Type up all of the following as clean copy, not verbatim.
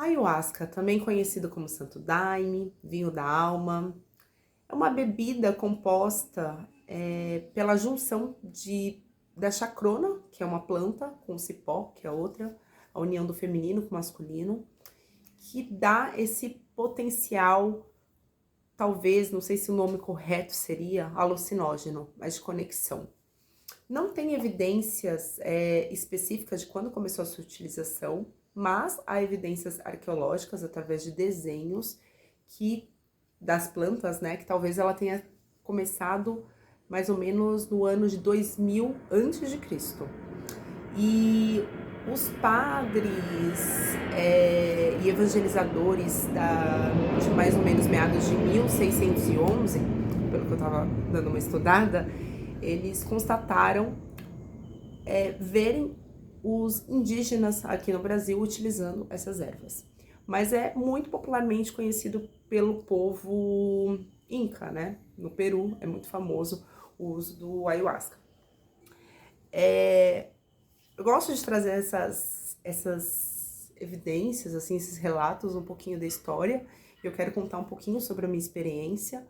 Ayahuasca, também conhecido como Santo Daime, vinho da alma, é uma bebida composta pela junção da chacrona, que é uma planta, com o cipó, que é outra, a união do feminino com o masculino, que dá esse potencial, talvez, não sei se o nome correto seria alucinógeno, mas de conexão. Não tem evidências específicas de quando começou a sua utilização, mas há evidências arqueológicas através de desenhos das plantas, né, que talvez ela tenha começado mais ou menos no ano de 2000 antes de Cristo. E os padres e evangelizadores de mais ou menos meados de 1611, pelo que eu estava dando uma estudada, eles constataram verem os indígenas aqui no Brasil utilizando essas ervas. Mas é muito popularmente conhecido pelo povo Inca, né? No Peru é muito famoso o uso do ayahuasca. Eu gosto de trazer essas evidências, assim, esses relatos, um pouquinho da história. Eu quero contar um pouquinho sobre a minha experiência,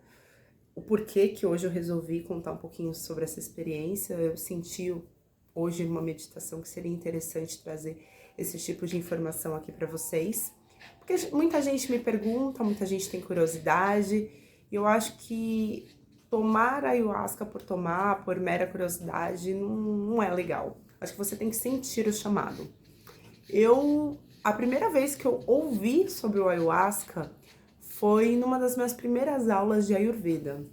o porquê que hoje eu resolvi contar um pouquinho sobre essa experiência. Eu senti hoje uma meditação que seria interessante trazer esse tipo de informação aqui para vocês. Porque muita gente me pergunta, muita gente tem curiosidade, e eu acho que tomar ayahuasca por tomar, por mera curiosidade, não é legal. Acho que você tem que sentir o chamado. A primeira vez que eu ouvi sobre o ayahuasca foi numa das minhas primeiras aulas de Ayurveda.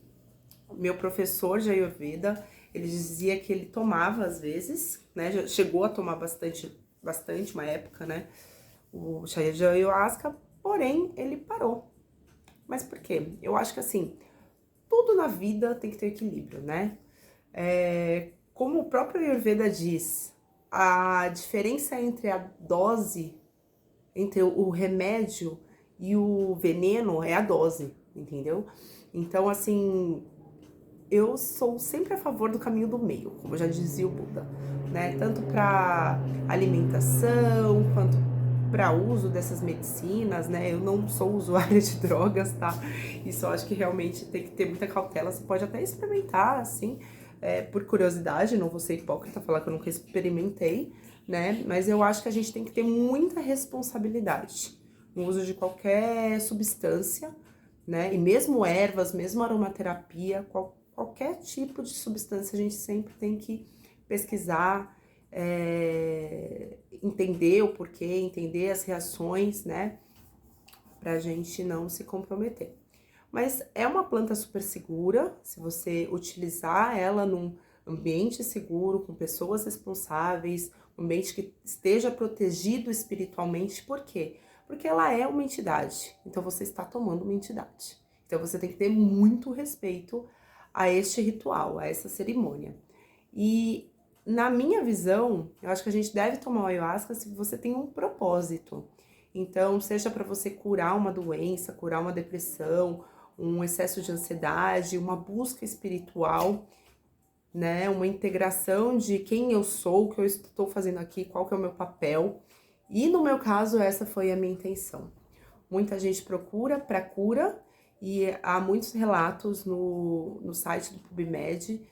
Meu professor de Ayurveda, ele dizia que ele tomava às vezes, né? Já chegou a tomar bastante, uma época, né? O chá de ayahuasca, porém ele parou. Mas por quê? Eu acho que assim, tudo na vida tem que ter equilíbrio, né? Como o próprio Ayurveda diz, a diferença entre a dose, entre o remédio e o veneno é a dose, entendeu? Então, assim, eu sou sempre a favor do caminho do meio, como já dizia o Buda, né? Tanto para alimentação, quanto para uso dessas medicinas, né? Eu não sou usuária de drogas, tá? Isso eu acho que realmente tem que ter muita cautela. Você pode até experimentar, assim, por curiosidade, não vou ser hipócrita falar que eu nunca experimentei, né? Mas eu acho que a gente tem que ter muita responsabilidade no uso de qualquer substância, né? E mesmo ervas, mesmo aromaterapia, qualquer tipo de substância a gente sempre tem que pesquisar, entender o porquê, entender as reações, né? Pra gente não se comprometer. Mas é uma planta super segura, se você utilizar ela num ambiente seguro, com pessoas responsáveis, um ambiente que esteja protegido espiritualmente. Por quê? Porque ela é uma entidade, então você está tomando uma entidade. Então você tem que ter muito respeito a este ritual, a essa cerimônia. E na minha visão, eu acho que a gente deve tomar o ayahuasca se você tem um propósito. Então, seja para você curar uma doença, curar uma depressão, um excesso de ansiedade, uma busca espiritual, né? Uma integração de quem eu sou, o que eu estou fazendo aqui, qual que é o meu papel. E no meu caso, essa foi a minha intenção. Muita gente procura para cura e há muitos relatos no site do PubMed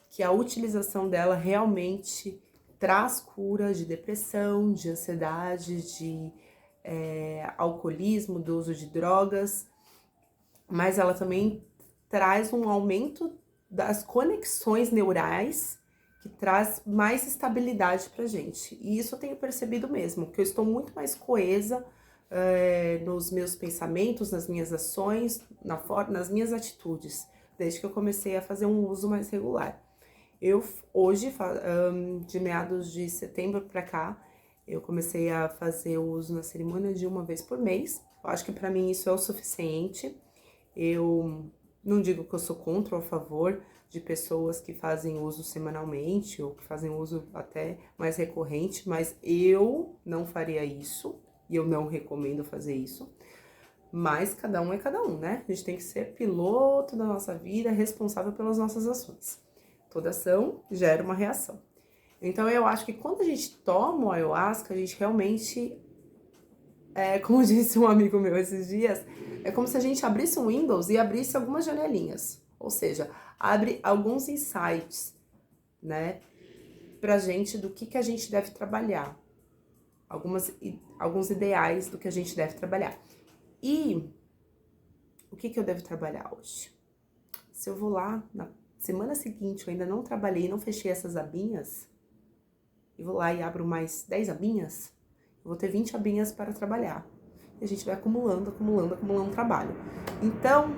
que a utilização dela realmente traz cura de depressão, de ansiedade, de alcoolismo, do uso de drogas, mas ela também traz um aumento das conexões neurais que traz mais estabilidade pra gente. E isso eu tenho percebido mesmo, que eu estou muito mais coesa nos meus pensamentos, nas minhas ações, nas minhas atitudes, desde que eu comecei a fazer um uso mais regular. Eu hoje, de meados de setembro pra cá, eu comecei a fazer o uso na cerimônia de uma vez por mês. Eu acho que pra mim isso é o suficiente. Eu não digo que eu sou contra ou a favor de pessoas que fazem uso semanalmente ou que fazem uso até mais recorrente, mas eu não faria isso e eu não recomendo fazer isso. Mas cada um é cada um, né? A gente tem que ser piloto da nossa vida, responsável pelas nossas ações. Toda ação gera uma reação. Então eu acho que quando a gente toma o ayahuasca, a gente realmente como disse um amigo meu esses dias, é como se a gente abrisse um Windows e abrisse algumas janelinhas. Ou seja, abre alguns insights, né, pra gente do que a gente deve trabalhar. Alguns ideais do que a gente deve trabalhar. E o que eu devo trabalhar hoje? Se eu vou lá na semana seguinte, eu ainda não trabalhei, não fechei essas abinhas, e vou lá e abro mais 10 abinhas, eu vou ter 20 abinhas para trabalhar. E a gente vai acumulando trabalho. Então,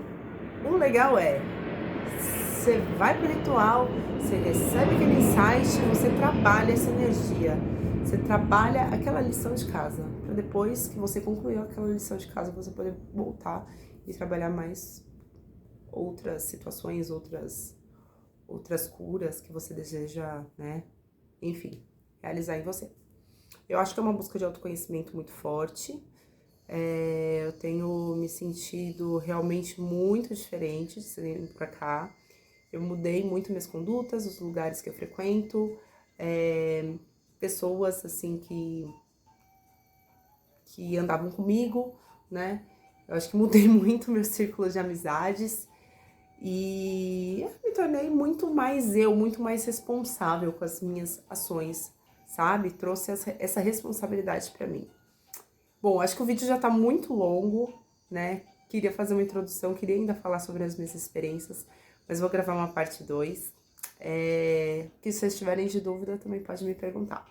o legal é, você vai pro ritual, você recebe aquele insight, você trabalha essa energia. Você trabalha aquela lição de casa, para depois que você concluiu aquela lição de casa, você poder voltar e trabalhar mais outras situações, outras curas que você deseja, né? Enfim, realizar em você. Eu acho que é uma busca de autoconhecimento muito forte. Eu tenho me sentido realmente muito diferente de ser pra cá. Eu mudei muito minhas condutas, os lugares que eu frequento, pessoas assim que andavam comigo, né? Eu acho que mudei muito meu círculo de amizades e eu me tornei muito mais muito mais responsável com as minhas ações, sabe? Trouxe essa responsabilidade pra mim. Bom, acho que o vídeo já tá muito longo, né? Queria fazer uma introdução, queria ainda falar sobre as minhas experiências, mas vou gravar uma parte 2. Que se vocês tiverem de dúvida, também pode me perguntar.